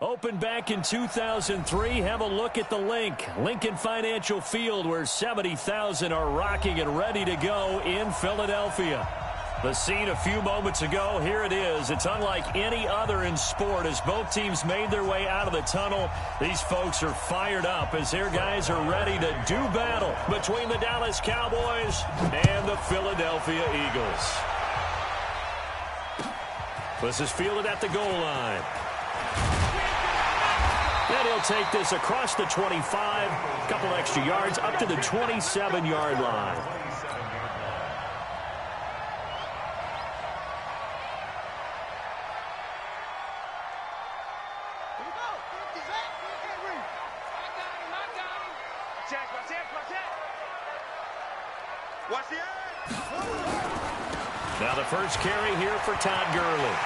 Opened back in 2003, have a look at the link. Lincoln Financial Field, where 70,000 are rocking and ready to go in Philadelphia. The scene a few moments ago, here it is. It's unlike any other in sport as both teams made their way out of the tunnel. These folks are fired up as their guys are ready to do battle between the Dallas Cowboys and the Philadelphia Eagles. This is fielded at the goal line. And he'll take this across the 25, a couple extra yards, up to the 27-yard line. Now the first carry here for Todd Gurley.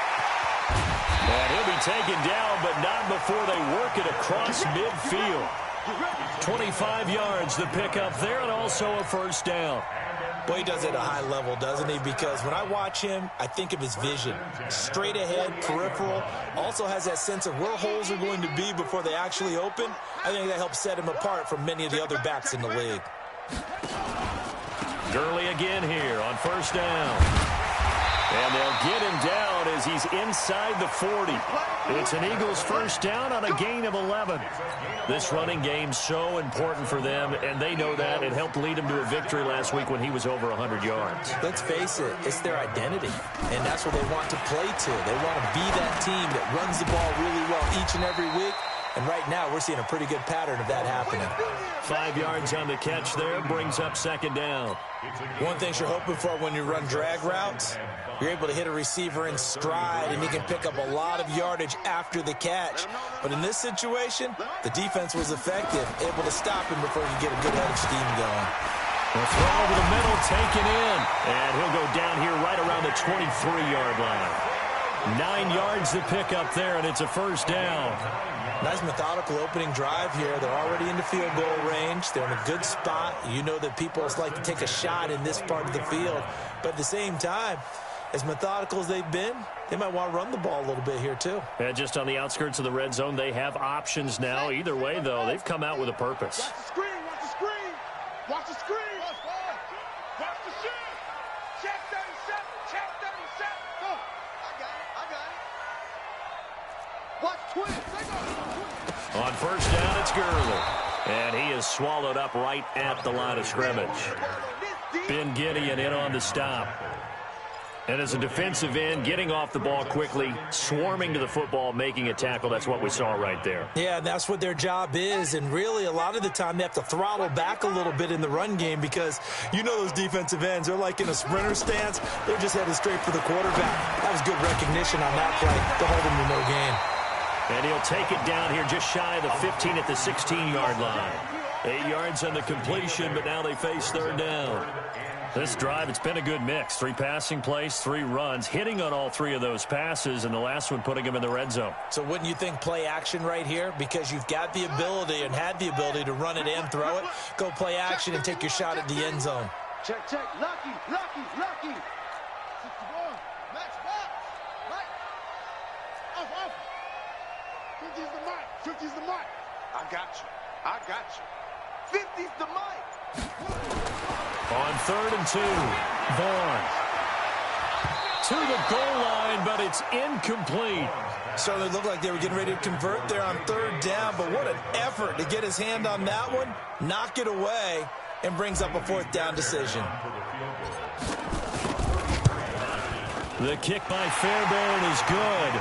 And he'll be taken down, but not before they work it across midfield. 25 yards the pickup there, and also a first down. Well, he does it at a high level, doesn't he? Because when I watch him, I think of his vision. Straight ahead, peripheral. Also has that sense of where holes are going to be before they actually open. I think that helps set him apart from many of the other backs in the league. Gurley again here on first down. And they'll get him down as he's inside the 40. It's an Eagles first down on a gain of 11. This running game's so important for them, and they know that. It helped lead him to a victory last week when he was over 100 yards. Let's face it, it's their identity, and that's what they want to play to. They want to be that team that runs the ball really well each and every week, and right now we're seeing a pretty good pattern of that happening. 5 yards on the catch there, brings up second down. One thing you're hoping for when you run drag routes, you're able to hit a receiver in stride, and he can pick up a lot of yardage after the catch. But in this situation, the defense was effective, able to stop him before he could get a good head of steam going. The throw over the middle, taken in. And he'll go down here right around the 23-yard line. 9 yards to pick up there, and it's a first down. Nice methodical opening drive here. They're already in the field goal range. They're in a good spot. You know that people like to take a shot in this part of the field. But at the same time, as methodical as they've been, they might want to run the ball a little bit here too. And just on the outskirts of the red zone, they have options now. Either way, though, they've come out with a purpose. Watch the screen, watch the screen. Watch the screen. Watch the shoot. Check 37, check 37. Oh, I got it. Watch twins. On first down, it's Gurley. And he is swallowed up right at the line of scrimmage. Ben Gideon in on the stop. And as a defensive end, getting off the ball quickly, swarming to the football, making a tackle, that's what we saw right there. Yeah, that's what their job is. And really, a lot of the time, they have to throttle back a little bit in the run game because you know those defensive ends, they're like in a sprinter stance. They're just headed straight for the quarterback. That was good recognition on that play to hold him to no gain. And he'll take it down here just shy of the 15 at the 16-yard line. 8 yards on the completion, but now they face third down. This drive, it's been a good mix. 3 passing plays, 3 runs, hitting on all 3 of those passes, and the last one putting him in the red zone. So wouldn't you think play action right here? Because you've got the ability and had the ability to run it and throw it. Go play action and take your shot at the end zone. Check, check. Lucky. 61. Max box. Right. Off. 50's the mic. 50's the mic. I got you. 50's the mic. On 3rd and 2, Vaughn to the goal line, but it's incomplete. So it looked like they were getting ready to convert there on 3rd down, but what an effort to get his hand on that one, knock it away, and brings up a 4th down decision. The kick by Fairbairn is good.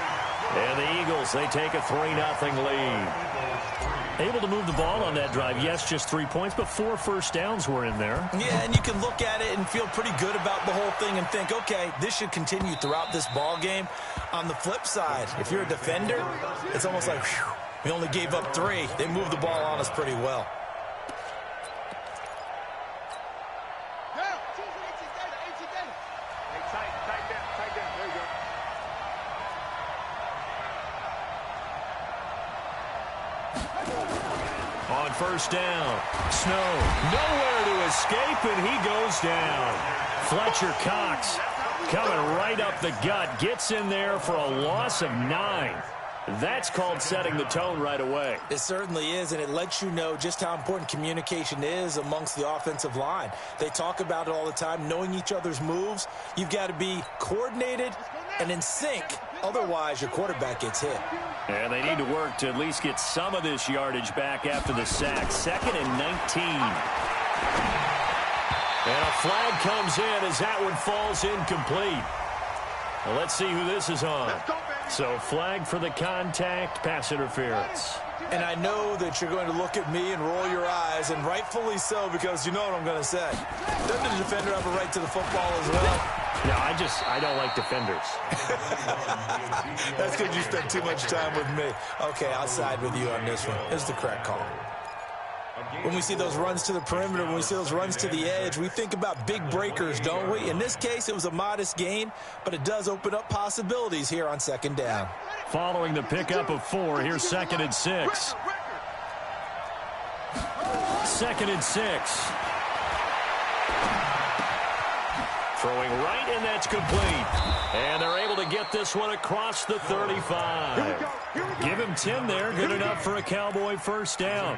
And the Eagles, they take a 3-0 lead. Able to move the ball on that drive. Yes, just 3 points, but 4 first downs were in there. Yeah, and you can look at it and feel pretty good about the whole thing and think, okay, this should continue throughout this ball game. On the flip side, if you're a defender, it's almost like, whew, we only gave up 3. They moved the ball on us pretty well. On first down, Snow nowhere to escape, and he goes down. Fletcher Cox coming right up the gut, gets in there for a loss of 9. That's called setting the tone right away. It certainly is, and it lets you know just how important communication is amongst the offensive line. They talk about it all the time, knowing each other's moves. You've got to be coordinated and in sync. Otherwise, your quarterback gets hit. And they need to work to at least get some of this yardage back after the sack. 2nd and 19. And a flag comes in as that one falls incomplete. Well, let's see who this is on. So flag for the contact, pass interference. And I know that you're going to look at me and roll your eyes, and rightfully so, because you know what I'm going to say. Doesn't the defender have a right to the football as well? No, I don't like defenders. That's because you spent too much time with me. Okay, I'll side with you on this one. It's the correct call. When we see those runs to the perimeter, when we see those runs to the edge, we think about big breakers, don't we? In this case, it was a modest gain, but it does open up possibilities here on 2nd down. Following the pickup of 4, here's 2nd and 6. 2nd and 6. Throwing right, and that's complete. And they're able to get this one across the 35. Give him 10 there. Good enough for a Cowboy first down.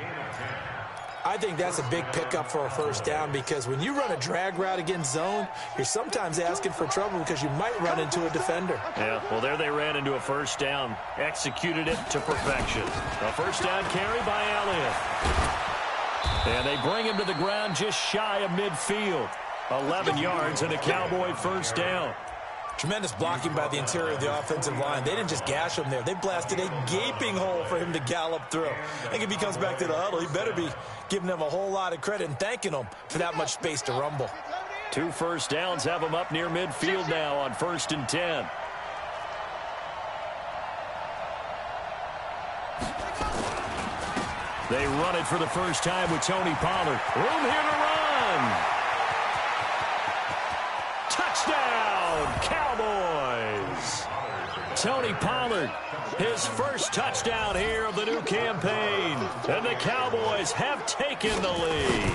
I think that's a big pickup for a first down, because when you run a drag route against zone, you're sometimes asking for trouble because you might run into a defender. Yeah, well, there they ran into a first down. Executed it to perfection. A first down carry by Elliott. And they bring him to the ground just shy of midfield. 11 yards and a Cowboy first down. Tremendous blocking by the interior of the offensive line. They didn't just gash him there. They blasted a gaping hole for him to gallop through. I think if he comes back to the huddle, he better be giving them a whole lot of credit and thanking them for that much space to rumble. 2 first downs have him up near midfield now on 1st and 10. They run it for the first time with Tony Pollard. Room here to run. Touchdown, Cowboys. Tony Pollard, his first touchdown here of the new campaign. And the Cowboys have taken the lead.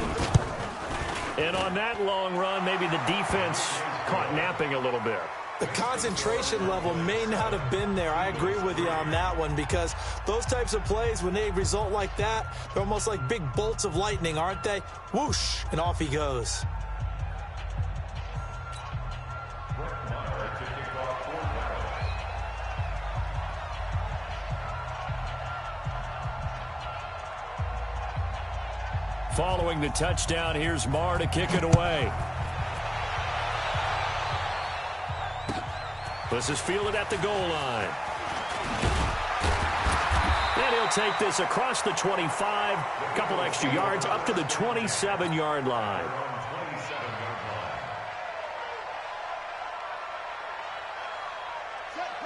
And on that long run, maybe the defense caught napping a little bit. The concentration level may not have been there. I agree with you on that one, because those types of plays, when they result like that, they're almost like big bolts of lightning, aren't they? Whoosh, and off he goes. Following the touchdown, here's Marr to kick it away. This is fielded at the goal line. And he'll take this across the 25, a couple extra yards, up to the 27-yard line.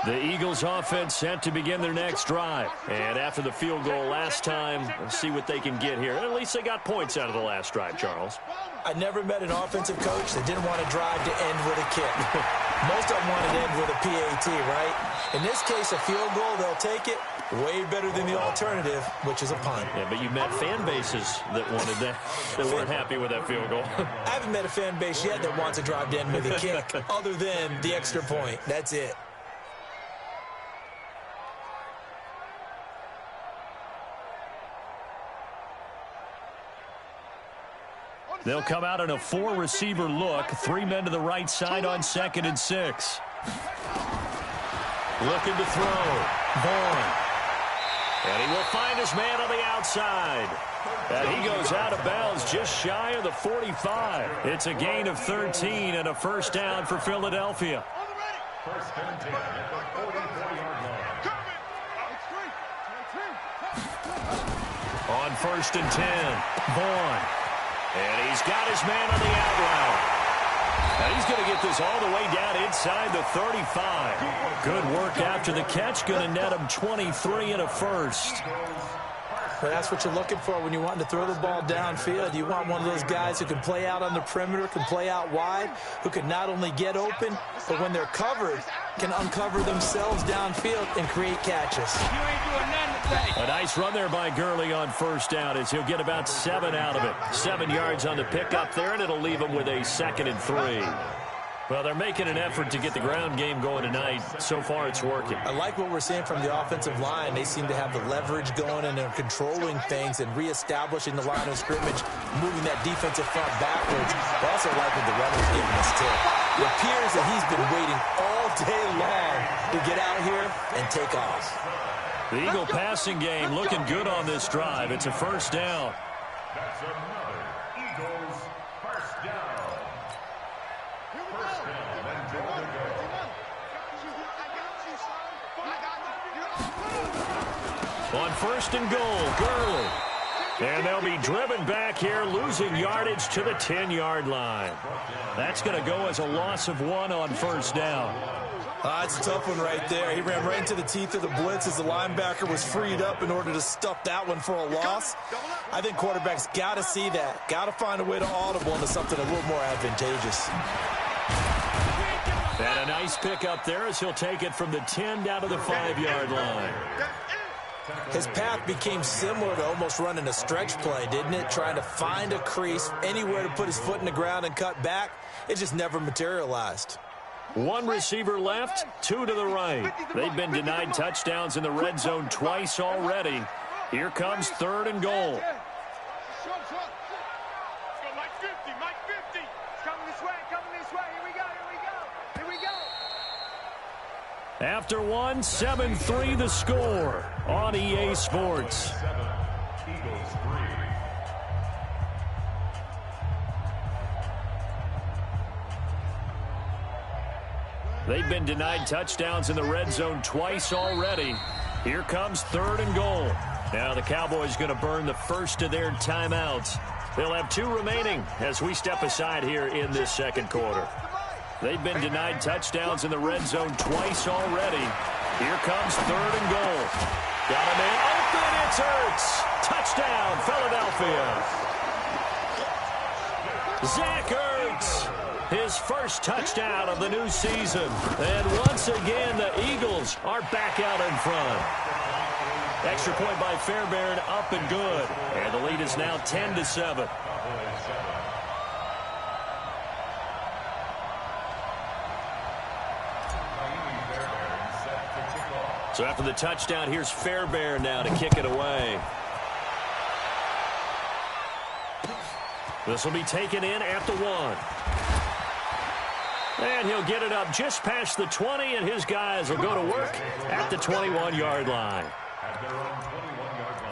The Eagles offense set to begin their next drive. And after the field goal last time, let's see what they can get here. At least they got points out of the last drive, Charles. I never met an offensive coach that didn't want to drive to end with a kick. Most of them want to end with a PAT, right? In this case, a field goal, they'll take it. Way better than the alternative, which is a punt. Yeah, but you met fan bases that wanted that, that weren't happy with that field goal. I haven't met a fan base yet that wants to drive to end with a kick, other than the extra point. That's it. They'll come out in a 4-receiver look. 3 men to the right side on 2nd and 6. Looking to throw. Vaughn. And he will find his man on the outside. And he goes out of bounds just shy of the 45. It's a gain of 13 and a first down for Philadelphia. On 1st and 10, Vaughn. And he's got his man on the out route. And he's going to get this all the way down inside the 35. Good work after the catch. Going to net him 23 and a first. Well, that's what you're looking for when you're wanting to throw the ball downfield. You want one of those guys who can play out on the perimeter, can play out wide, who can not only get open, but when they're covered, can uncover themselves downfield and create catches. You ain't doing nothing today. A nice run there by Gurley on first down as he'll get about 7 out of it. 7 yards on the pickup there, and it'll leave him with a 2nd and 3. Well, they're making an effort to get the ground game going tonight. So far, it's working. I like what we're seeing from the offensive line. They seem to have the leverage going, and they're controlling things and reestablishing the line of scrimmage, moving that defensive front backwards. I also like what the runner's giving us, too. It appears that he's been waiting all day long to get out here and take off. The Eagle passing game looking good on this drive. It's a first down. That's another Eagles first down. First down and 10 to go. On first and goal, Gurley. And they'll be driven back here, losing yardage to the 10-yard line. That's going to go as a loss of 1 on first down. It's a tough one right there. He ran right into the teeth of the blitz as the linebacker was freed up in order to stuff that one for a loss. I think quarterbacks got to see that. Got to find a way to audible into something a little more advantageous. And a nice pick up there as he'll take it from the 10 down to the 5-yard line. His path became similar to almost running a stretch play, didn't it? Trying to find a crease, anywhere to put his foot in the ground and cut back. It just never materialized. 1 receiver left, 2 to the right. They've been denied touchdowns in the red zone twice already. Here comes 3rd and goal. After 1, 7-3 the score on EA Sports. Eagles 3. They've been denied touchdowns in the red zone twice already. Here comes 3rd and goal. Now the Cowboys going to burn the first of their timeouts. They'll have 2 remaining as we step aside here in this second quarter. They've been denied touchdowns in the red zone twice already. Here comes 3rd and goal. Got a man open. It's Ertz. Touchdown, Philadelphia. Zach Ertz. His first touchdown of the new season. And once again, the Eagles are back out in front. Extra point by Fairbairn, up and good. And the lead is now 10-7. So after the touchdown, here's Fairbairn now to kick it away. This will be taken in at the 1. And he'll get it up just past the 20, and his guys will go to work at the 21-yard line. At their own 21-yard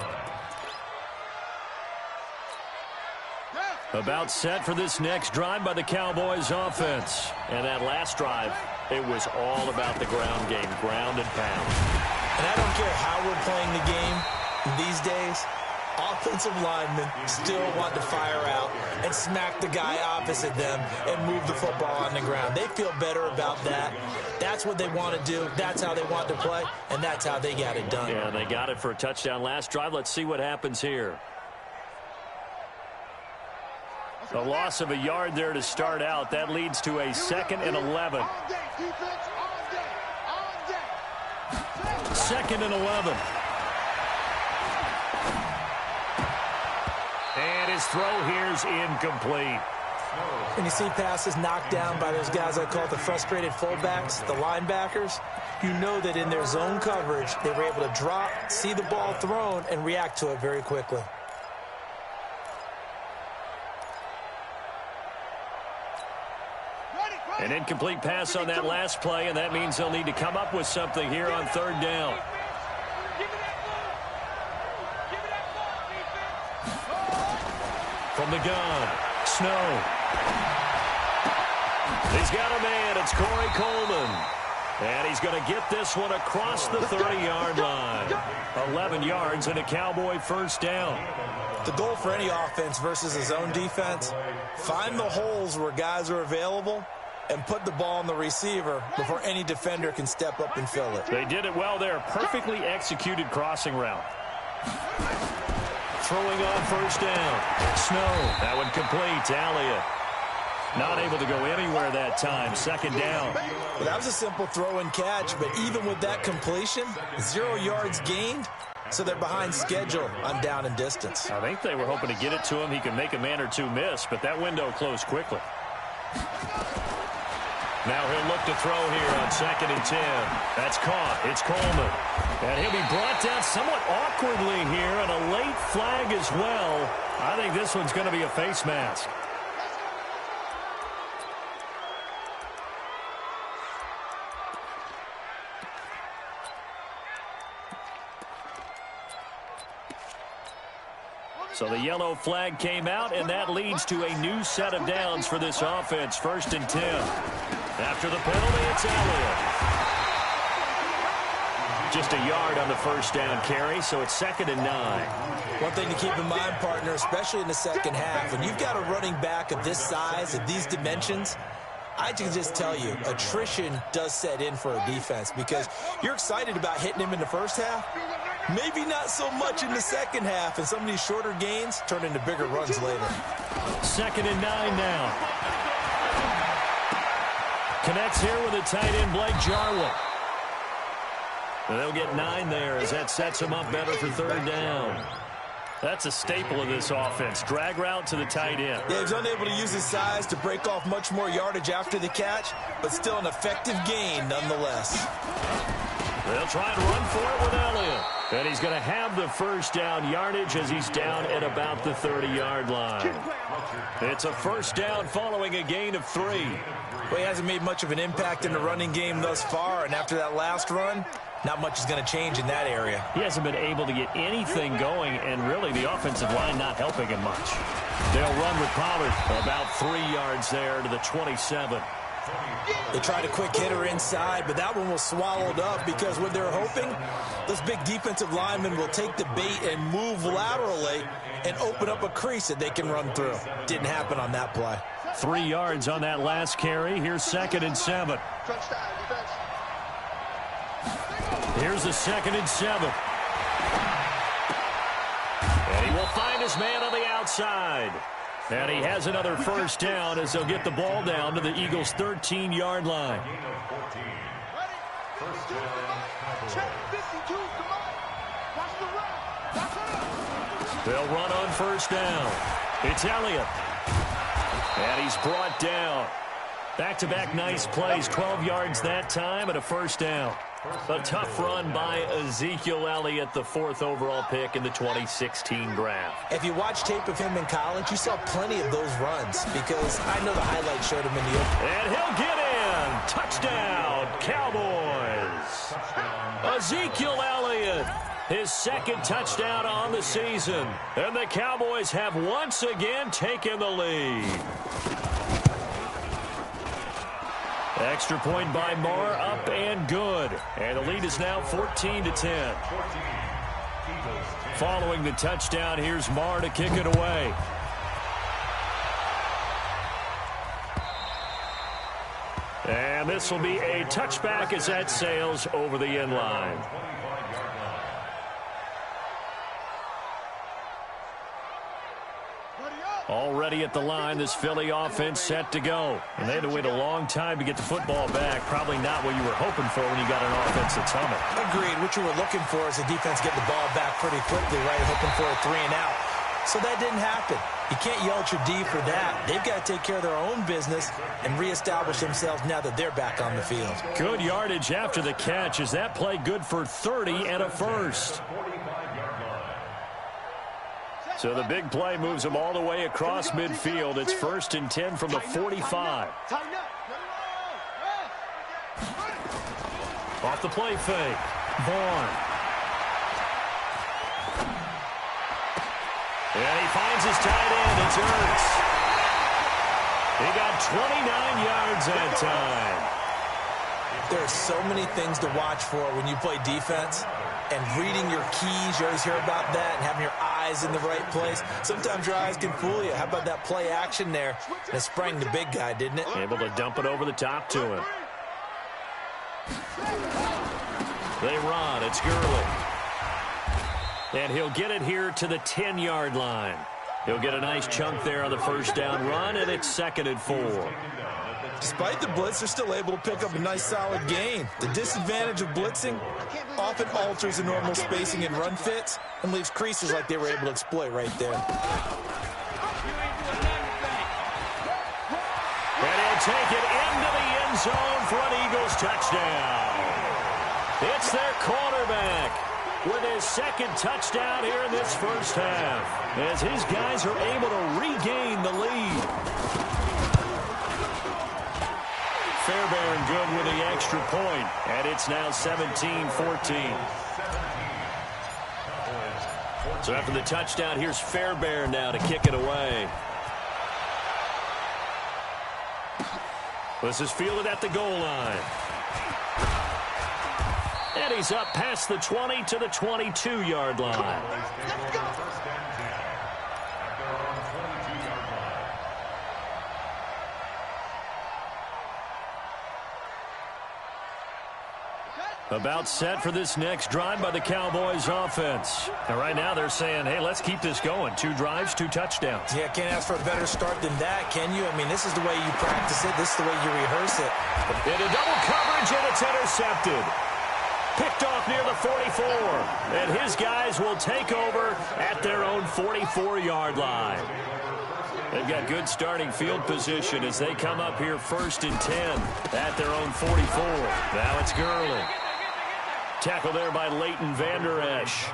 line. About set for this next drive by the Cowboys offense. And that last drive, it was all about the ground game, ground and pound. And I don't care how we're playing the game these days, offensive linemen still want to fire out and smack the guy opposite them and move the football on the ground. They feel better about that. That's what they want to do. That's how they want to play, and that's how they got it done. Yeah, they got it for a touchdown last drive. Let's see what happens here. A loss of a yard there to start out. That leads to a 2nd and 11. 2nd and 11. And his throw here's incomplete. When you see passes knocked down by those guys I call the frustrated fullbacks, the linebackers, you know that in their zone coverage, they were able to drop, see the ball thrown, and react to it very quickly. An incomplete pass on that last play, and that means they'll need to come up with something here on 3rd down. From the gun, Snow. He's got a man. It's Corey Coleman. And he's going to get this one across the 30-yard line. 11 yards and a Cowboy first down. The goal for any offense versus a zone defense, find the holes where guys are available and put the ball on the receiver before any defender can step up and fill it. They did it well there. Perfectly executed crossing route. Throwing on first down. Snow. That one complete to Elliott. Not able to go anywhere that time. 2nd down. Well, that was a simple throw and catch, but even with that completion, 0 yards gained, so they're behind schedule on down and distance. I think they were hoping to get it to him. He could make a man or two miss, but that window closed quickly. Now he'll look to throw here on 2nd and 10. That's caught. It's Coleman. And he'll be brought down somewhat awkwardly here, and a late flag as well. I think this one's going to be a face mask. So the yellow flag came out, and that leads to a new set of downs for this offense. 1st and 10. After the penalty, it's Elliott. Just a yard on the first down carry, so it's 2nd and 9. One thing to keep in mind, partner, especially in the second half, when you've got a running back of this size, of these dimensions, I can just tell you, attrition does set in for a defense because you're excited about hitting him in the first half. Maybe not so much in the second half, and some of these shorter gains turn into bigger runs later. 2nd and 9 now. Connects here with a tight end, Blake Jarwin. And they'll get 9 there as that sets him up better for 3rd down. That's a staple of this offense. Drag route to the tight end. Yeah, he's unable to use his size to break off much more yardage after the catch, but still an effective gain nonetheless. They'll try and run for it with Elliott. And he's going to have the first down yardage as he's down at about the 30-yard line. It's a first down following a gain of 3. Well, he hasn't made much of an impact in the running game thus far, and after that last run, not much is going to change in that area. He hasn't been able to get anything going, and really the offensive line not helping him much. They'll run with Pollard about 3 yards there to the 27. They tried a quick hitter inside, but that one was swallowed up because what they're hoping, those big defensive linemen will take the bait and move laterally and open up a crease that they can run through. Didn't happen on that play. 3 yards on that last carry. Here's 2nd and 7. Here's the 2nd and 7. And he will find his man on the outside. And he has another first down as they'll get the ball down to the Eagles' 13-yard line. They'll run on first down. It's Elliott. And he's brought down. Back-to-back nice plays, 12 yards that time and a first down. A tough run by Ezekiel Elliott, the 4th overall pick in the 2016 draft. If you watch tape of him in college, you saw plenty of those runs because I know the highlights showed him in the open. And he'll get in. Touchdown, Cowboys. Ezekiel Elliott, his 2nd touchdown on the season. And the Cowboys have once again taken the lead. Extra point by Marr, up and good. And the lead is now 14-10. Following the touchdown, here's Marr to kick it away. And this will be a touchback as that sails over the end line. Already at the line, this Philly offense set to go. And they had to wait a long time to get the football back. Probably not what you were hoping for when you got an offense that's humming. Agreed. What you were looking for is the defense getting the ball back pretty quickly, right? Hoping for a 3 and out. So that didn't happen. You can't yell at your D for that. They've got to take care of their own business and reestablish themselves now that they're back on the field. Good yardage after the catch. Is that play good for 30 and a first? So the big play moves them all the way across midfield. It's 1st and 10 from the 45. Off the play fake. Vaughn. And he finds his tight end. It's Ertz. He got 29 yards that time. There are so many things to watch for when you play defense. And reading your keys, you always hear about that, and having your eyes in the right place. Sometimes your eyes can fool you. How about that play action there? And it sprang the big guy, didn't it? Able to dump it over the top to him. They run. It's Gurley. And he'll get it here to the 10-yard line. He'll get a nice chunk there on the first down run, and it's 2nd and 4. Despite the blitz, they're still able to pick up a nice solid gain. The disadvantage of blitzing often alters the normal spacing and run fits and leaves creases like they were able to exploit right there. And he'll take it into the end end zone for an Eagles touchdown. It's their quarterback with his second touchdown here in this first half, as his guys are able to regain the lead. Fairbairn good with the extra point, and it's now 17-14. So after the touchdown, here's Fairbairn now to kick it away. This is fielded at the goal line. And he's up past the 20 to the 22-yard line. About set for this next drive by the Cowboys offense. And right now they're saying, hey, let's keep this going. 2 drives, 2 touchdowns. Yeah, can't ask for a better start than that, can you? I mean, this is the way you practice it. This is the way you rehearse it. Into double coverage, and it's intercepted. Picked off near the 44. And his guys will take over at their own 44-yard line. They've got good starting field position as they come up here 1st and 10 at their own 44. Now it's Gurley. Tackle there by Leighton Vander Esch.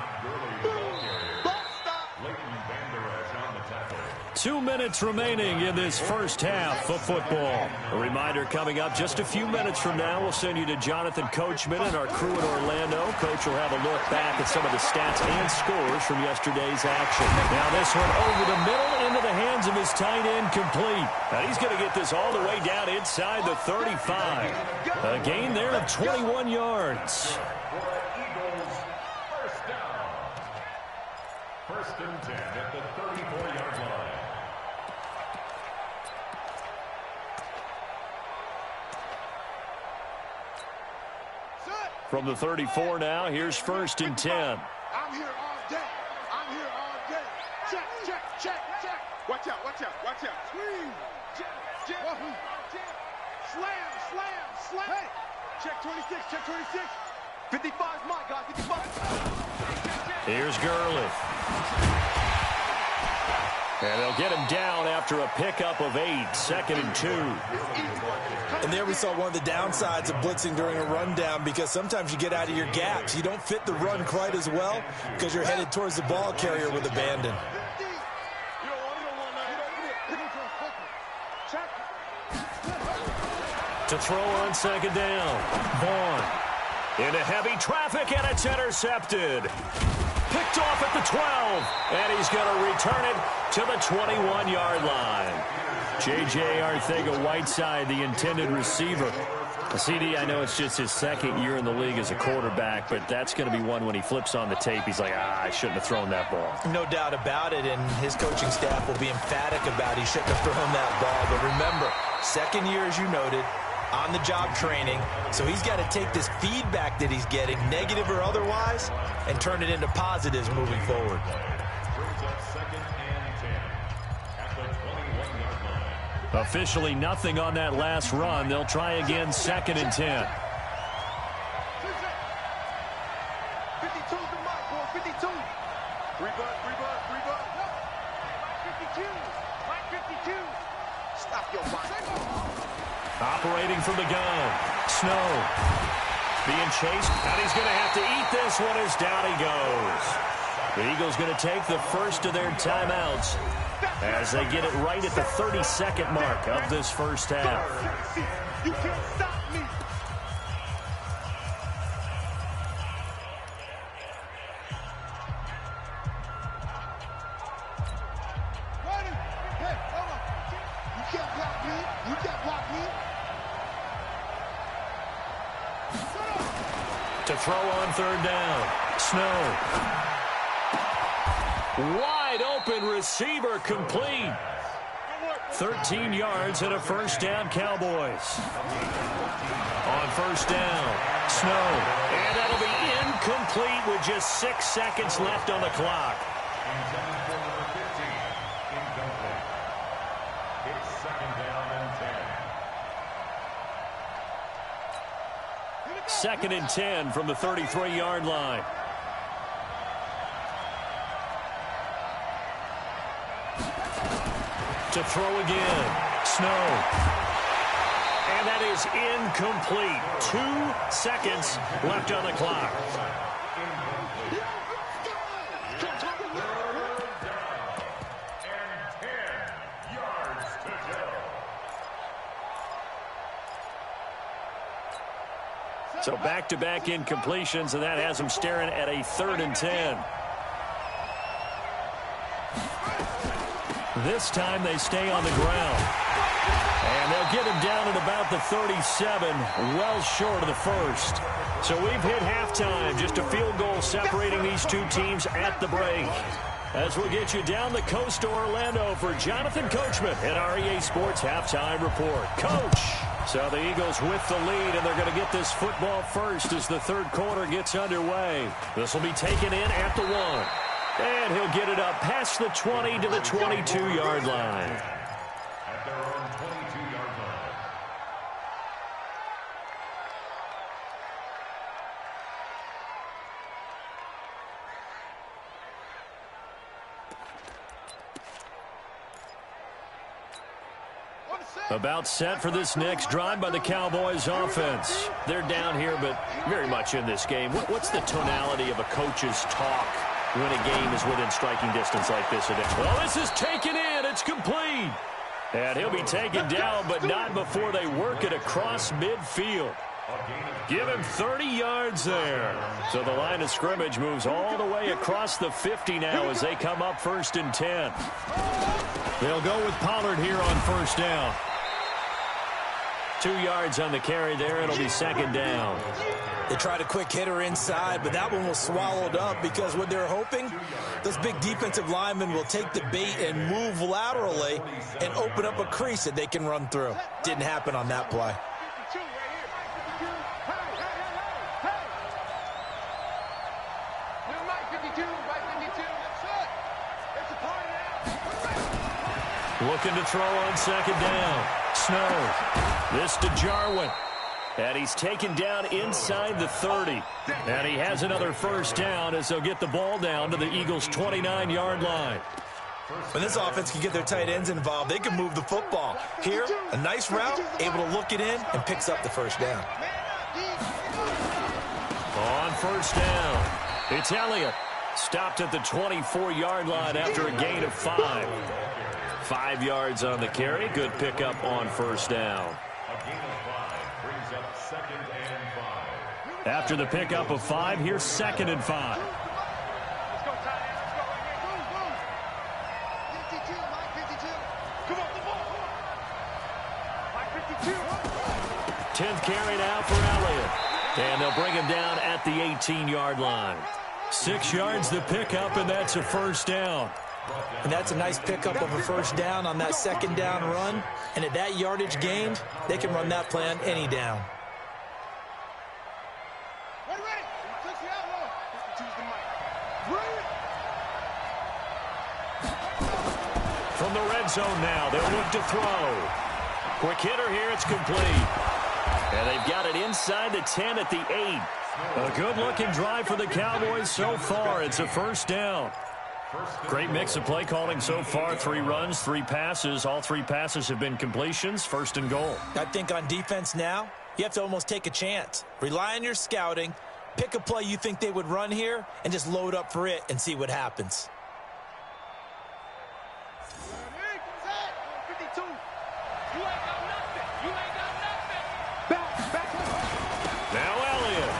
2 minutes remaining in this first half of football. A reminder coming up just a few minutes from now. We'll send you to Jonathan Coachman and our crew in Orlando. Coach will have a look back at some of the stats and scores from yesterday's action. Now this one over the middle into the hands of his tight end, complete. Now he's going to get this all the way down inside the 35. A gain there of 21 yards. First and 10 at the 34-yard line. From the 34 now, here's 1st and 10. I'm here all day. I'm here all day. Check, check, check, check. Watch out, watch out, watch out. Scream. Check, check. Slam, slam, slam. Hey, check 26, check 26. 55 is my guy, 55. Here's Gurley. And they'll get him down after a pickup of 8, 2nd and 2. And there we saw one of the downsides of blitzing during a rundown, because sometimes you get out of your gaps. You don't fit the run quite as well because you're headed towards the ball carrier with abandon. To throw on 2nd down. Vaughn. Into heavy traffic, and it's intercepted. Picked off at the 12, and he's going to return it to the 21-yard line. J.J. Arcega-Whiteside, the intended receiver. CD, I know it's just his 2nd year in the league as a quarterback, but that's going to be one when he flips on the tape, he's like, I shouldn't have thrown that ball. No doubt about it, and his coaching staff will be emphatic about he shouldn't have thrown that ball. But remember, 2nd year, as you noted, on-the-job training, so he's got to take this feedback that he's getting, negative or otherwise, and turn it into positives moving forward. Brings up 2nd and 10 at the 21-yard line. Officially nothing on that last run. They'll try again 2nd and 10. 52's the mark, boy, 52. Rebut. 52. Right 52. Stop your mark. Operating from the gun. Snow. Being chased, and he's going to have to eat this one as down he goes. The Eagles going to take the first of their timeouts as they get it right at the 32nd mark of this first half. You can't stop me. Hey, hold on. You can't block me. You can't block me. To throw on 3rd down. Snow. Wide open receiver, complete. 13 yards and a 1st down, Cowboys. On 1st down, Snow. And that'll be incomplete with just 6 seconds left on the clock. It's 2nd down and 10. 2nd and 10 from the 33-yard line. To throw again. Snow. And that is incomplete. 2 seconds left on the clock. So back-to-back incompletions, and that has them staring at a 3rd and 10. This time they stay on the ground. And they'll get him down at about the 37, well short of the first. So we've hit halftime, just a field goal separating these two teams at the break. As we'll get you down the coast to Orlando for Jonathan Coachman at our EA Sports Halftime Report. Coach! So the Eagles with the lead, and they're going to get this football first as the 3rd quarter gets underway. This will be taken in at the 1. And he'll get it up past the 20 to the 22-yard line. At their own 22-yard line. About set for this next drive by the Cowboys offense. They're down here, but very much in this game. What's the tonality of a coach's talk when a game is within striking distance like this? Well, this is taken in. It's complete. And he'll be taken down, but not before they work it across midfield. Give him 30 yards there. So the line of scrimmage moves all the way across the 50 now as they come up 1st and 10. They'll go with Pollard here on 1st down. 2 yards on the carry there. It'll be 2nd down. They tried a quick hitter inside, but that one was swallowed up because what they're hoping, those big defensive linemen will take the bait and move laterally and open up a crease that they can run through. Didn't happen on that play. Looking to throw on 2nd down. Snow. This to Jarwin. And he's taken down inside the 30. And he has another 1st down as they'll get the ball down to the Eagles' 29-yard line. When this offense can get their tight ends involved, they can move the football. Here, a nice route, able to look it in, and picks up the 1st down. On 1st down, it's Elliott. Stopped at the 24-yard line after a gain of 5. 5 yards on the carry. Good pickup on 1st down. A gain of 5 brings up 2nd and 5. After the pickup of 5, here's 2nd and 5. Let's go, Ty. Let's go right here. Move, move. 52, Mike 52. Come on, come on. Mike 52. 10th carry now for Elliott. And they'll bring him down at the 18-yard line. 6 yards the pickup, and that's a 1st down. And that's a nice pickup of a 1st down on that 2nd down run. And at that yardage gained, they can run that play on any down. Ready, ready. Touch the outlaw. 52's the mic. Ready. From the red zone now, they'll look to throw. Quick hitter here, it's complete. And they've got it inside the 10 at the 8. A good-looking drive for the Cowboys so far. It's a 1st down. Great mix of play calling so far. 3 runs, 3 passes. All 3 passes have been completions. 1st and goal. I think on defense now, you have to almost take a chance. Rely on your scouting. Pick a play you think they would run here and just load up for it and see what happens. 52. You ain't got nothing. You ain't got nothing. Back. Now Elliott.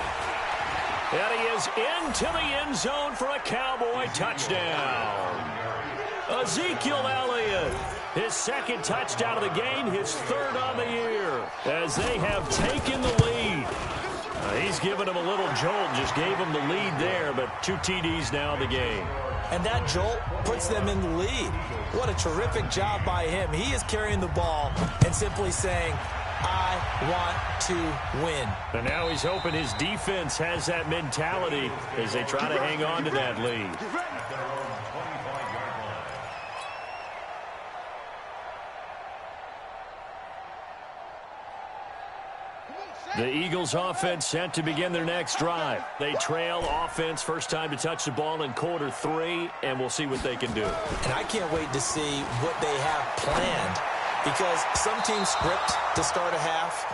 And he is into the end zone for a Cowboy touchdown. Ezekiel Elliott, his 2nd touchdown of the game, his 3rd on the year, as they have taken the lead. He's given him a little jolt, just gave him the lead there, but 2 TDs now in the game. And that jolt puts them in the lead. What a terrific job by him. He is carrying the ball and simply saying, I want to win. And now he's hoping his defense has that mentality as they try to hang on to that lead. The Eagles offense set to begin their next drive. They trail offense, first time to touch the ball in quarter 3, and we'll see what they can do. And I can't wait to see what they have planned, because some teams script to start a half.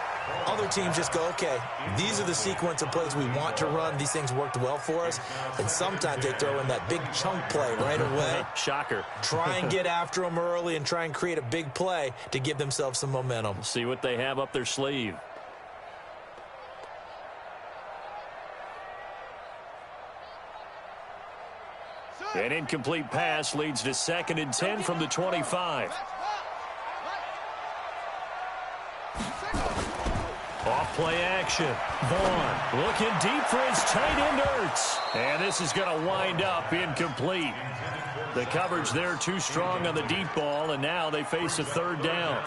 Other teams just go, okay, these are the sequence of plays we want to run. These things worked well for us. And sometimes they throw in that big chunk play right away. Shocker. Try and get after them early and try and create a big play to give themselves some momentum. See what they have up their sleeve. An incomplete pass leads to 2nd and 10 from the 25. Off play action. Vaughn looking deep for his tight end Ertz. And this is going to wind up incomplete. The coverage there too strong on the deep ball, and now they face a 3rd down.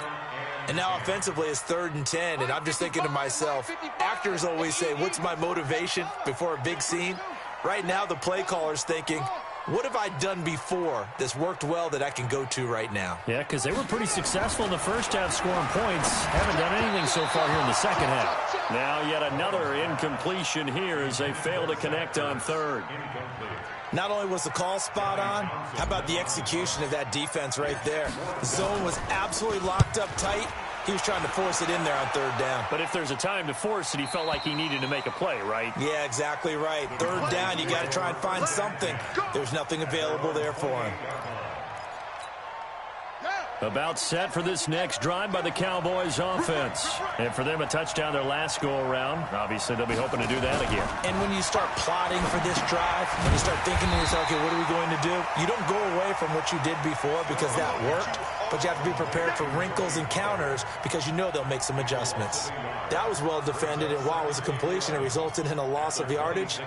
And now offensively it's 3rd and 10, and I'm just thinking to myself, actors always say, what's my motivation before a big scene? Right now the play caller's thinking, what have I done before that's worked well that I can go to right now? Yeah, because they were pretty successful in the first half scoring points. Haven't done anything so far here in the second half. Now yet another incompletion here as they fail to connect on 3rd. Not only was the call spot on, how about the execution of that defense right there? The zone was absolutely locked up tight. He was trying to force it in there on 3rd down. But if there's a time to force it, he felt like he needed to make a play, right? Yeah, exactly right. 3rd down, you got to try and find something. There's nothing available there for him. About set for this next drive by the Cowboys offense. And for them, a touchdown their last go-around. Obviously, they'll be hoping to do that again. And when you start plotting for this drive, when you start thinking to yourself, okay, what are we going to do? You don't go away from what you did before because that worked, but you have to be prepared for wrinkles and counters because you know they'll make some adjustments. That was well defended, and while it was a completion, it resulted in a loss of yardage.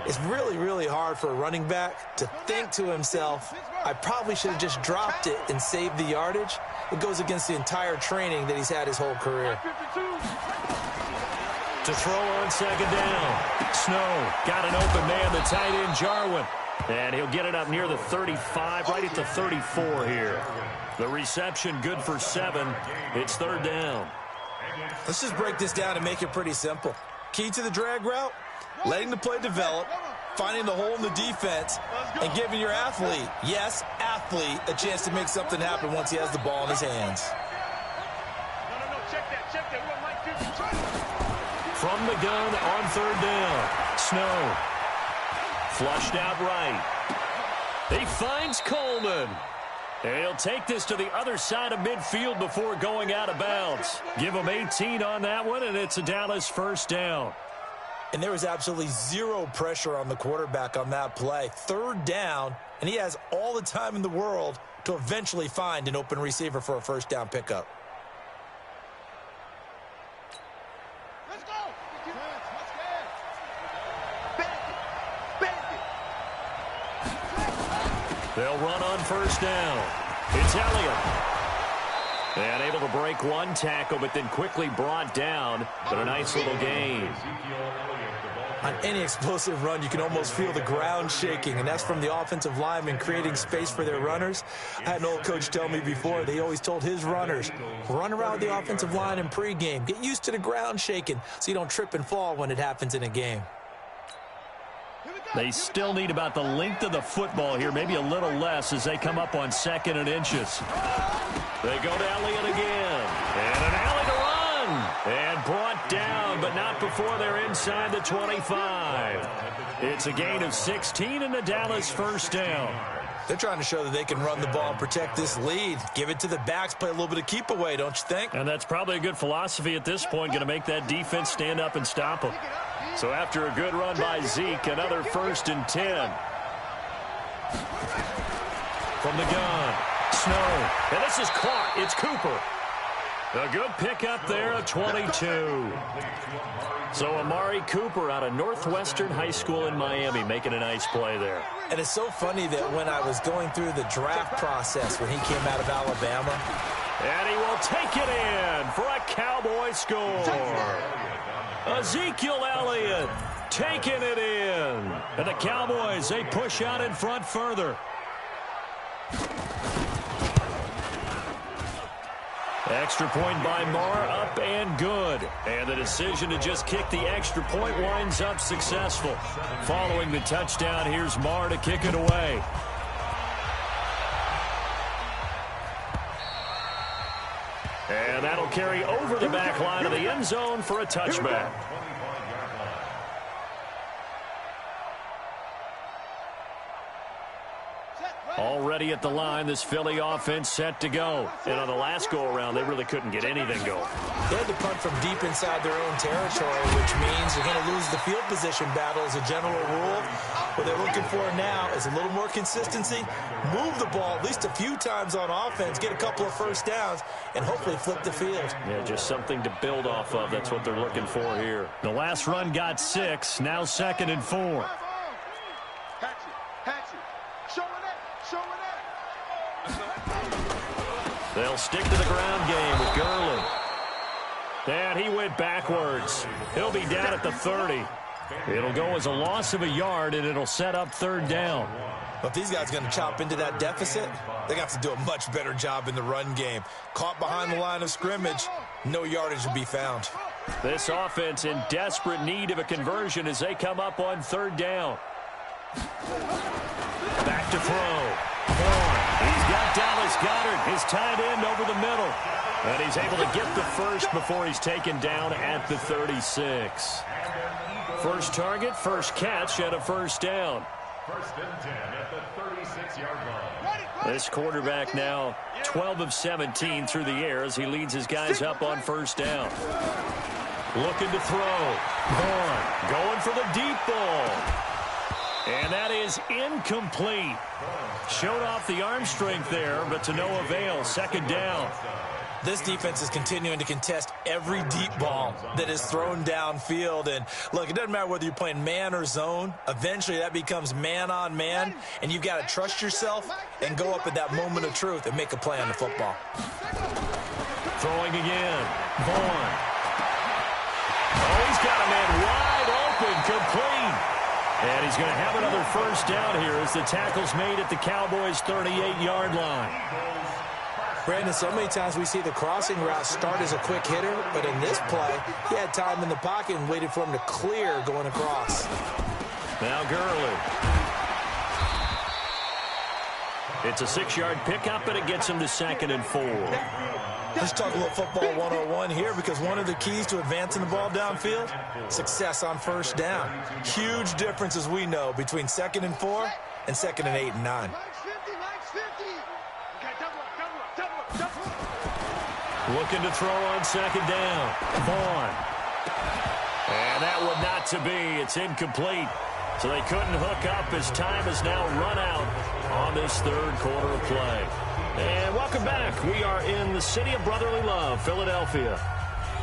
It's really, really hard for a running back to think to himself, I probably should have just dropped it and saved the yardage. It goes against the entire training that he's had his whole career. To throw on 2nd down. Snow got an open man, the tight end Jarwin. And he'll get it up near the 35, right at the 34 here. The reception good for 7. It's 3rd down. Let's just break this down and make it pretty simple. Key to the drag route, letting the play develop, finding the hole in the defense, and giving your athlete, yes, athlete, a chance to make something happen once he has the ball in his hands. From the gun on 3rd down. Snow. Flushed out right. He finds Coleman. And he'll take this to the other side of midfield before going out of bounds. Give him 18 on that one, and it's a Dallas 1st down. And there was absolutely zero pressure on the quarterback on that play. 3rd down, and he has all the time in the world to eventually find an open receiver for a 1st down pickup. Let's go. They'll run on 1st down. It's Elliott. And able to break one tackle, but then quickly brought down. But a nice little gain. On any explosive run, you can almost feel the ground shaking, and that's from the offensive linemen creating space for their runners. I had an old coach tell me before, they always told his runners, run around the offensive line in pregame. Get used to the ground shaking so you don't trip and fall when it happens in a game. They still need about the length of the football here, maybe a little less as they come up on 2nd and inches. They go to Elliott again. And an alley to run. And brought down, but not before they're inside the 25. It's a gain of 16 and the Dallas 1st down. They're trying to show that they can run the ball and protect this lead. Give it to the backs, play a little bit of keep away, don't you think? And that's probably a good philosophy at this point, going to make that defense stand up and stop them. So after a good run by Zeke, another 1st and 10. From the gun, Snow. And this is caught. It's Cooper. A good pickup there, a 22. So Amari Cooper out of Northwestern High School in Miami making a nice play there. And it's so funny that when I was going through the draft process when he came out of Alabama. And he will take it in for a Cowboy score. Ezekiel Elliott taking it in. And the Cowboys, they push out in front further. Extra point by Marr, up and good. And the decision to just kick the extra point winds up successful. Following the touchdown, here's Marr to kick it away. And And that'll carry over the back line of the end zone for a touchback. Already at the line, this Philly offense set to go. And on the last go-around, they really couldn't get anything going. They had to punt from deep inside their own territory, which means you're going to lose the field position battle as a general rule. What they're looking for now is a little more consistency, move the ball at least a few times on offense, get a couple of first downs, and hopefully flip the field. Yeah, just something to build off of. That's what they're looking for here. The last run got 6, now 2nd and 4. They'll stick to the ground game with Gurley. And he went backwards. He'll be down at the 30. It'll go as a loss of a yard, and it'll set up 3rd down. But if these guys are going to chop into that deficit, they got to do a much better job in the run game. Caught behind the line of scrimmage, no yardage to be found. This offense in desperate need of a conversion as they come up on 3rd down. Back to throw. Vaughn. He's got Dallas Goedert, his tight end, over the middle. And he's able to get the first before he's taken down at the 36. First target, first catch, and a 1st down. 1st and 10 at the 36-yard line. This quarterback now 12 of 17 through the air as he leads his guys up on 1st down. Looking to throw. Vaughn going for the deep ball. And that is incomplete. Showed off the arm strength there, but to no avail. 2nd down. This defense is continuing to contest every deep ball that is thrown downfield. And, look, it doesn't matter whether you're playing man or zone. Eventually, that becomes man-on-man, and you've got to trust yourself and go up at that moment of truth and make a play on the football. Throwing again. Vaughn. Oh, he's got a man wide open, complete. And he's going to have another 1st down here as the tackle's made at the Cowboys' 38-yard line. Brandon, so many times we see the crossing route start as a quick hitter, but in this play, he had time in the pocket and waited for him to clear going across. Now Gurley. It's a 6-yard pickup, and it gets him to 2nd and 4. Let's talk a little football 101 here, because one of the keys to advancing the ball downfield, success on 1st down. Huge difference, as we know, between 2nd and 4 and 2nd and 8 and 9. Looking to throw on 2nd down. Vaughn. And that one not to be. It's incomplete. So they couldn't hook up as time has now run out on this 3rd quarter of play. And welcome back. We are in the city of brotherly love, Philadelphia.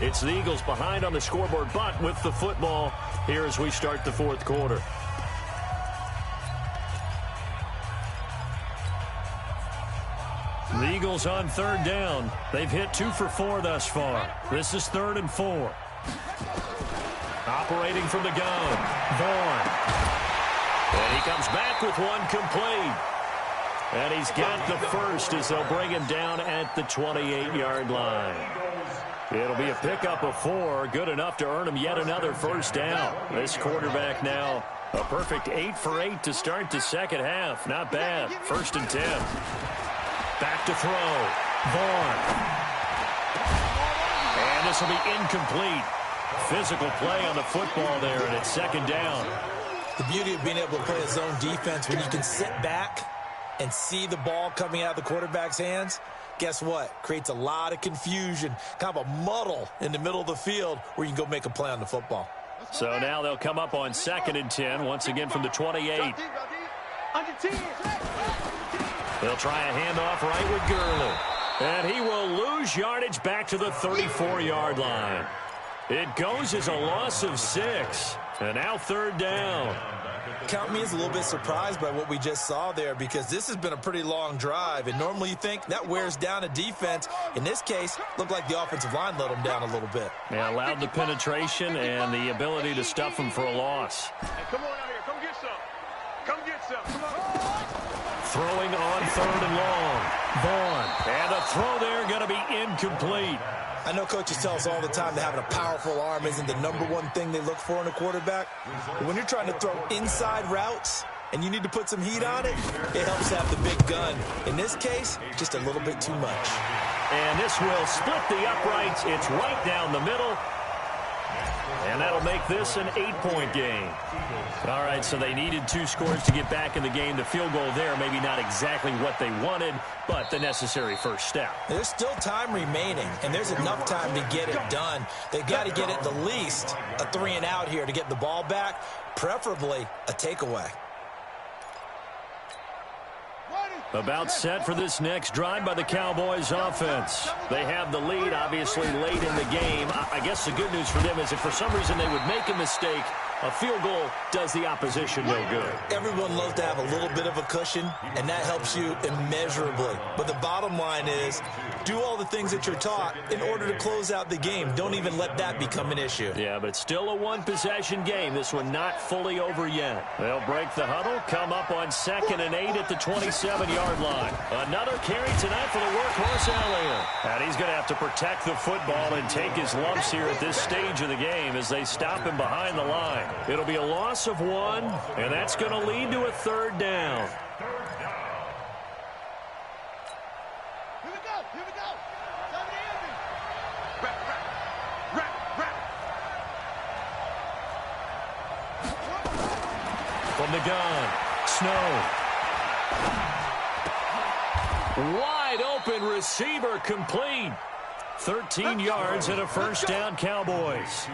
It's the Eagles behind on the scoreboard, but with the football here as we start the 4th quarter. The Eagles on 3rd down. They've hit 2 for 4 thus far. This is 3rd and 4. Operating from the gun. Vaughn. And he comes back with one complete. And he's got the first as they'll bring him down at the 28-yard line. It'll be a pickup of 4, good enough to earn him yet another 1st down. This quarterback now a perfect 8 for 8 to start the 2nd half. Not bad. 1st and 10. Back to throw. Vaughn. And this will be incomplete. Physical play on the football there, and it's 2nd down. The beauty of being able to play a zone defense when you can sit back and see the ball coming out of the quarterback's hands, guess what? Creates a lot of confusion, kind of a muddle in the middle of the field where you can go make a play on the football. So now they'll come up on 2nd and 10, once again from the 28. They'll try a handoff right with Gurley. And he will lose yardage back to the 34-yard line. It goes as a loss of 6. And now 3rd down. Count me as a little bit surprised by what we just saw there, because this has been a pretty long drive, and normally you think that wears down a defense. In this case, looked like the offensive line let them down a little bit. Yeah, allowed the penetration and the ability to stuff them for a loss. Hey, come on out here. Come get some. Come get some. Come on. Throwing on 3rd and long. Vaughn. And a throw there going to be incomplete. I know coaches tell us all the time that having a powerful arm isn't the #1 thing they look for in a quarterback. But when you're trying to throw inside routes, and you need to put some heat on it, it helps have the big gun. In this case, just a little bit too much. And this will split the uprights. It's right down the middle. And that'll make this an 8-point game. All right, so they needed 2 scores to get back in the game. The field goal there, maybe not exactly what they wanted, but the necessary first step. There's still time remaining, and there's enough time to get it done. They've got to get at the least a 3-and-out here to get the ball back, preferably a takeaway. About set for this next drive by the Cowboys offense. They have the lead, obviously, late in the game. I guess the good news for them is if for some reason they would make a mistake, a field goal does the opposition no good. Everyone loves to have a little bit of a cushion, and that helps you immeasurably. But the bottom line is, do all the things that you're taught in order to close out the game. Don't even let that become an issue. Yeah, but it's still a one-possession game. This one not fully over yet. They'll break the huddle, come up on 2nd and 8 at the 27-yard line. Another carry tonight for the workhorse Elliott. And he's going to have to protect the football and take his lumps here at this stage of the game as they stop him behind the line. It'll be a loss of 1, and that's going to lead to a 3rd down. Here we go. Here we go. Somebody hit me. From the gun, Snow. Wide open receiver complete. 13 yards and a 1st down, Cowboys.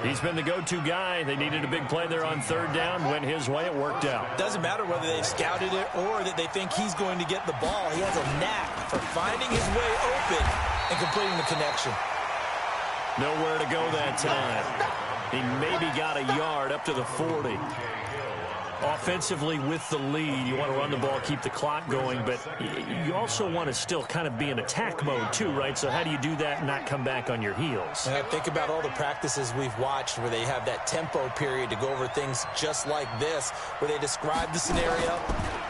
He's been the go-to guy. They needed a big play there on 3rd down. Went his way. It worked out. Doesn't matter whether they've scouted it or that they think he's going to get the ball. He has a knack for finding his way open and completing the connection. Nowhere to go that time. He maybe got a yard up to the 40. Offensively with the lead, you want to run the ball, keep the clock going, but you also want to still kind of be in attack mode too, right? So how do you do that and not come back on your heels? Think about all the practices we've watched where they have that tempo period to go over things just like this, where they describe the scenario,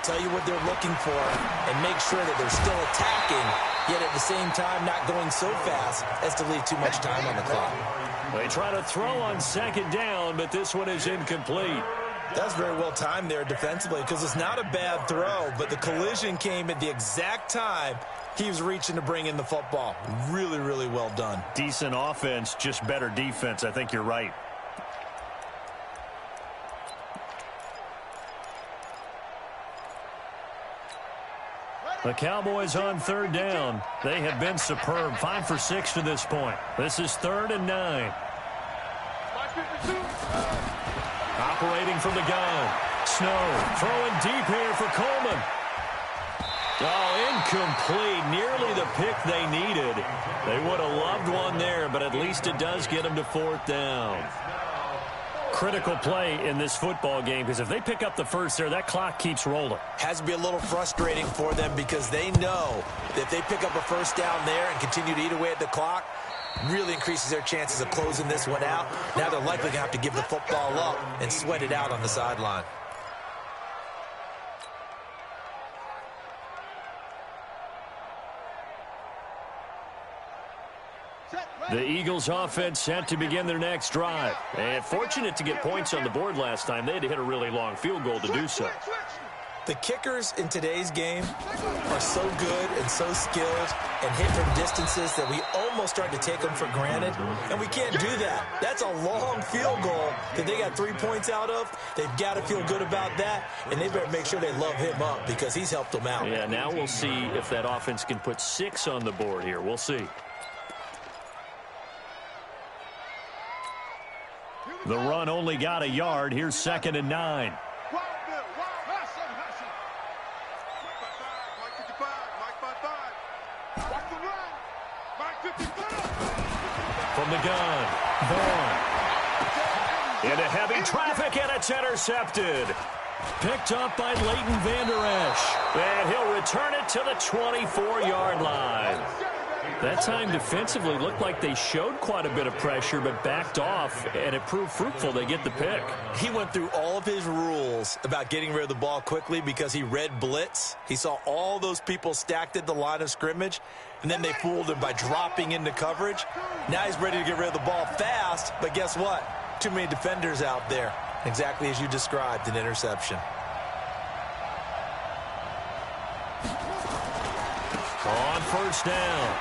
tell you what they're looking for, and make sure that they're still attacking, yet at the same time not going so fast as to leave too much time on the clock. They try to throw on 2nd down, but this one is incomplete. That's very well timed there defensively because it's not a bad throw, but the collision came at the exact time he was reaching to bring in the football. Really, really well done. Decent offense, just better defense. I think you're right. The Cowboys on 3rd down. They have been superb. 5 for 6 to this point. This is 3rd and 9. Operating from the gun. Snow throwing deep here for Coleman. Oh, incomplete. Nearly the pick they needed. They would have loved one there, but at least it does get them to 4th down. Critical play in this football game because if they pick up the first there, that clock keeps rolling. Has to be a little frustrating for them because they know that if they pick up a 1st down there and continue to eat away at the clock, really increases their chances of closing this one out. Now they're likely going to have to give the football up and sweat it out on the sideline. The Eagles offense set to begin their next drive. And fortunate to get points on the board last time. They had to hit a really long field goal to do so. The kickers in today's game are so good and so skilled and hit from distances that we almost start to take them for granted, and we can't do that. That's a long field goal that they got 3 points out of. They've got to feel good about that, and they better make sure they love him up because he's helped them out. Yeah, now we'll see if that offense can put 6 on the board here. We'll see. The run only got a yard. Here's 2nd and 9. From the gun, Vaughn. Into heavy traffic, and it's intercepted. Picked up by Leighton Vander Esch. And he'll return it to the 24-yard line. That time defensively looked like they showed quite a bit of pressure but backed off, and it proved fruitful. They get the pick. He went through all of his rules about getting rid of the ball quickly because he read blitz. He saw all those people stacked at the line of scrimmage, and then they fooled him by dropping into coverage. Now he's ready to get rid of the ball fast, but guess what? Too many defenders out there. Exactly as you described, an interception. first down.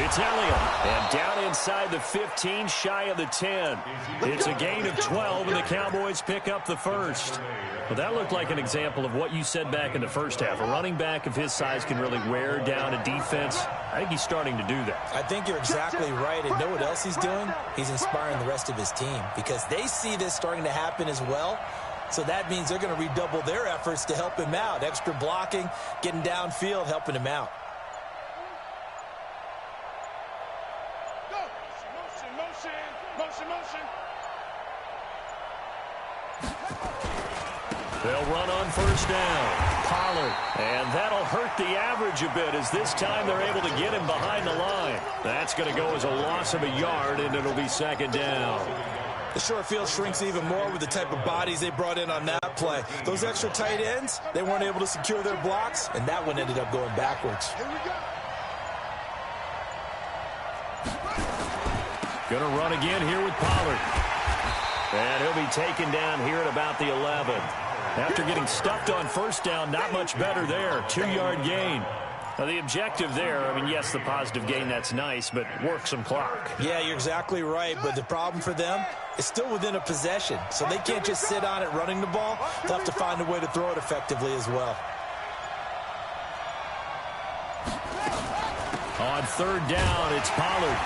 It's Elliott. And down inside the 15, shy of the 10. It's a gain of 12, and the Cowboys pick up the first. Well, that looked like an example of what you said back in the first half. A running back of his size can really wear down a defense. I think he's starting to do that. I think you're exactly right. And know what else he's doing? He's inspiring the rest of his team because they see this starting to happen as well. So that means they're going to redouble their efforts to help him out. Extra blocking, getting downfield, helping him out. Go. Motion, motion, motion, motion. They'll run on first down. Pollard. And that'll hurt the average a bit as this time they're able to get him behind the line. That's going to go as a loss of a yard, and it'll be second down. The short field shrinks even more with the type of bodies they brought in on that play. Those extra tight ends, they weren't able to secure their blocks, and that one ended up going backwards. Here we go. Going to run again here with Pollard. And he'll be taken down here at about the 11. After getting stuffed on first down, not much better there. 2-yard gain. Now, the objective there, I mean, yes, the positive gain, that's nice, but work some clock. Yeah, you're exactly right, but the problem for them is still within a possession, so they can't just sit on it running the ball. They'll have to find a way to throw it effectively as well. On third down, it's Pollard.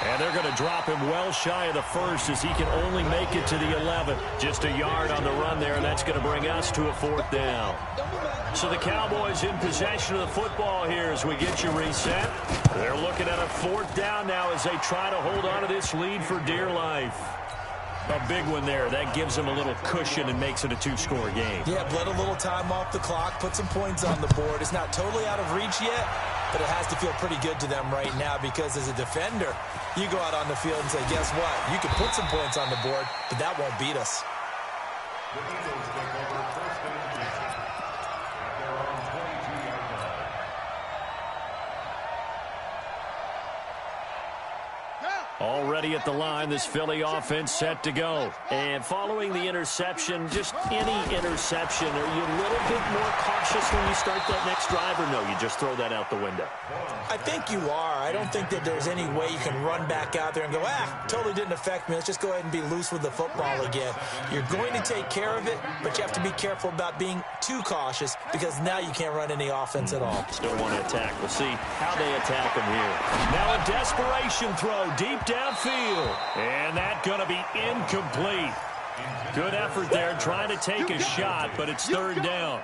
And they're going to drop him well shy of the first as he can only make it to the 11. Just a yard on the run there, and that's going to bring us to a fourth down. So the Cowboys in possession of the football here as we get you reset. They're looking at a fourth down now as they try to hold on to this lead for dear life. A big one there. That gives them a little cushion and makes it a 2-score game. Yeah, bled a little time off the clock, put some points on the board. It's not totally out of reach yet, but it has to feel pretty good to them right now because as a defender, you go out on the field and say, guess what? You can put some points on the board, but that won't beat us. The Eagles take over first and 10 at their own 22-yard line. Already at the line, this Philly offense set to go. And following the interception, just any interception, are you a little bit more cautious when you start that next drive, or no, you just throw that out the window? I think you are. I don't think that there's any way you can run back out there and go, totally didn't affect me. Let's just go ahead and be loose with the football again. You're going to take care of it, but you have to be careful about being too cautious because now you can't run any offense at all. Still want to attack. We'll see how they attack them here. Now a desperation throw deep downfield. And that's going to be incomplete. Good effort there trying to take a shot, but it's third down.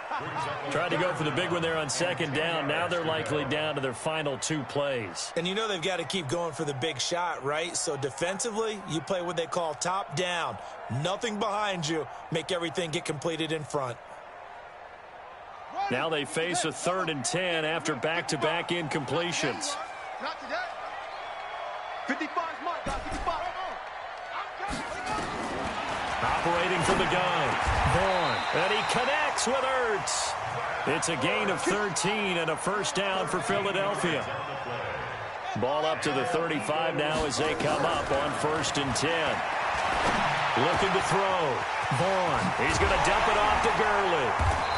Tried to go for the big one there on second down. Now they're likely down to their final 2 plays. And you know they've got to keep going for the big shot, right? So defensively, you play what they call top down. Nothing behind you. Make everything get completed in front. Now they face a 3rd and 10 after back-to-back incompletions. Not today. 55 mark, guys. 55. Operating from the gun. Vaughn. And he connects with Ertz. It's a gain of 13 and a first down for Philadelphia. Ball up to the 35 now as they come up on 1st and 10. Looking to throw. Vaughn. He's going to dump it off to Gurley.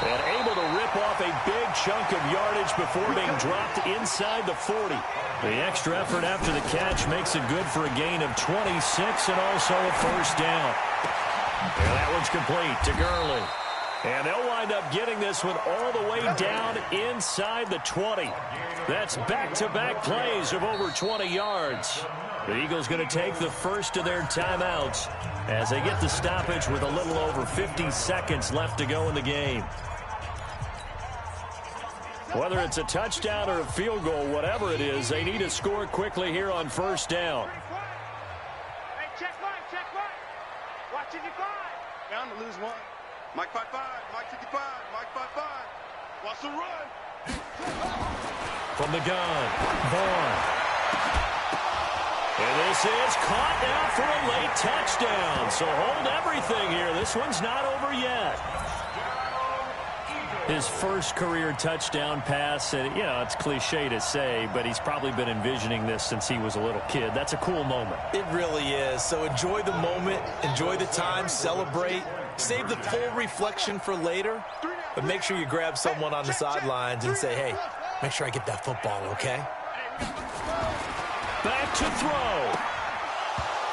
And able to rip off a big chunk of yardage before being dropped inside the 40. The extra effort after the catch makes it good for a gain of 26 and also a first down. And that one's complete to Gurley. And they'll wind up getting this one all the way down inside the 20. That's back-to-back plays of over 20 yards. The Eagles going to take the first of their timeouts as they get the stoppage with a little over 50 seconds left to go in the game. Whether it's a touchdown or a field goal, whatever it is, they need to score quickly here on first down. Hey, check right, check right. Watch 55. Bound to lose one. Mike 5-5, Mike 55, Mike 5-5. Watch the run. From the gun, Vaughn. And this is caught now for a late touchdown. So hold everything here. This one's not over yet. His first career touchdown pass, and you know, it's cliche to say, but he's probably been envisioning this since he was a little kid. That's a cool moment. It really is. So enjoy the moment, enjoy the time, celebrate, save the full reflection for later, but make sure you grab someone on the sidelines and say, hey, make sure I get that football, okay? Back to throw.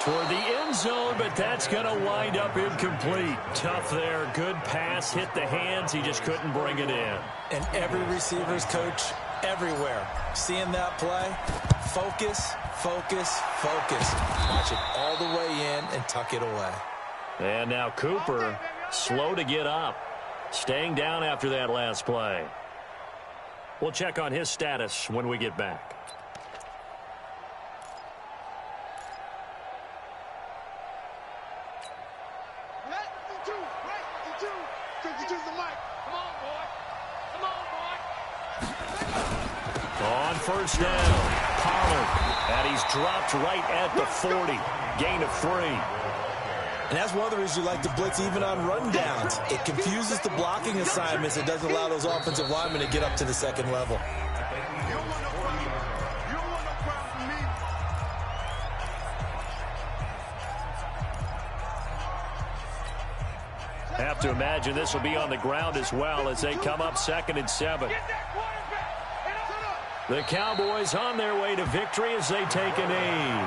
Toward the end zone, but that's going to wind up incomplete. Tough there. Good pass. Hit the hands. He just couldn't bring it in. And every receiver's coach everywhere, seeing that play, focus, focus, focus. Watch it all the way in and tuck it away. And now Cooper, slow to get up. Staying down after that last play. We'll check on his status when we get back. On first down, Pollard, and he's dropped right at the 40. Gain of 3. And that's one of the reasons you like to blitz even on rundowns. It confuses the blocking assignments. It doesn't allow those offensive linemen to get up to the second level. Have to imagine this will be on the ground as well as they come up 2nd and 7. The Cowboys on their way to victory as they take a knee.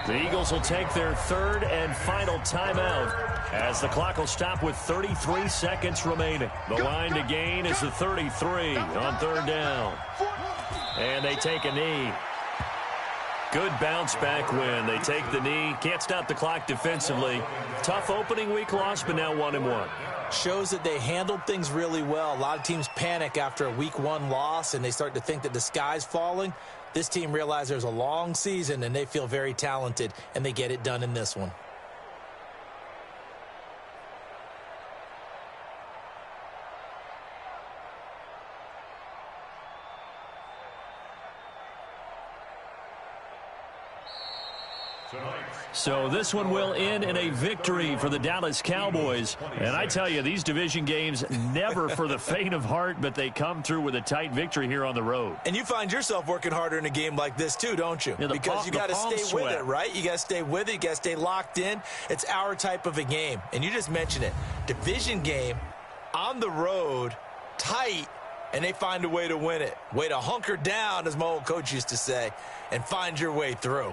The Eagles will take their 3rd and final timeout as the clock will stop with 33 seconds remaining. The line to gain is the 33 on 3rd down. And they take a knee. Good bounce back win. They take the knee. Can't stop the clock defensively. Tough opening week loss, but now 1-1. Shows that they handled things really well. A lot of teams panic after a week 1 loss, and they start to think that the sky's falling. This team realized there's a long season, and they feel very talented, and they get it done in this one. So this one will end in a victory for the Dallas Cowboys. And I tell you, these division games never for the faint of heart, but they come through with a tight victory here on the road. And you find yourself working harder in a game like this too, don't you? Yeah, because you got to stay with it, right? You got to stay with it. You got to stay locked in. It's our type of a game. And you just mentioned it. Division game, on the road, tight, and they find a way to win it. Way to hunker down, as my old coach used to say, and find your way through.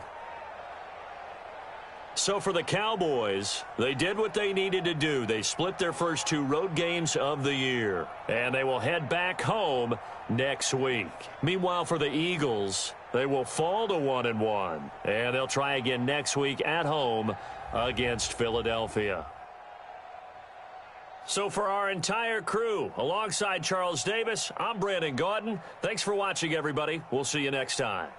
So for the Cowboys, they did what they needed to do. They split their first 2 road games of the year, and they will head back home next week. Meanwhile, for the Eagles, they will fall to 1-1, and they'll try again next week at home against Philadelphia. So for our entire crew, alongside Charles Davis, I'm Brandon Gaudin. Thanks for watching, everybody. We'll see you next time.